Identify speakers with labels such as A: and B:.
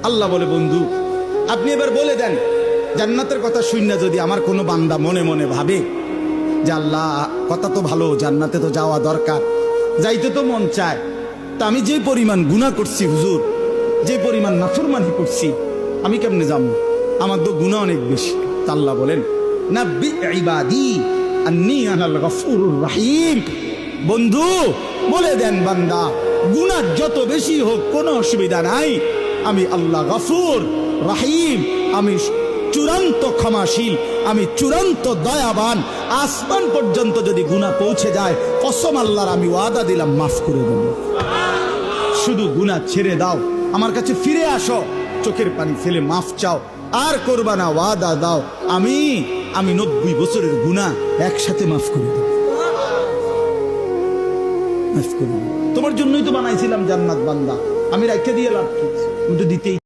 A: আল্লাহ বলে, বন্ধু আপনি এবার বলে দেন, জান্নাতের কথা শুননা যদি আমার কোনো বান্দা মনে মনে ভাবে যে আল্লাহ কথা তো ভালো, জান্নাতে তো যাওয়া দরকার, যাইতে তো মন চায়, তা আমি যে পরিমাণ গুনাহ করছি হুজুর, যে পরিমাণ নাফরমানি করছি, আমি কেমনে যাবো? আমার তো গুনাহ অনেক বেশি। তা আল্লাহ বলেন, নাব্বি ইবাদি আন্নী আনাল গফুরুর রহিম। বন্ধু বলে দেন, বান্দা গুনাহ যত বেশি হোক কোনো অসুবিধা নাই, আমি আল্লাহ গফুর রহিম, আমি চূড়ান্ত ক্ষমাশীল, আমি চূড়ান্ত দয়াবান। আসমান পর্যন্ত যদি গুনাহ পৌঁছে যায়, কসম আল্লাহর আমি ওয়াদা দিলাম মাফ করে দেব। শুধু গুনাহ ছেড়ে দাও, আমার কাছে ফিরে আসো, চোখের পানি ফেলে মাফ চাও, আর করবা না, ওয়াদা দাও, আমি 90 বছরের গুনাহ একসাথে মাফ করে দেব। মাফ করে দেব। তোমার জন্যই তো বানাইছিলাম জান্নাত বান্দা, আমি রাখতে দিয়ে লাভ কি? তুমি তো দিতেই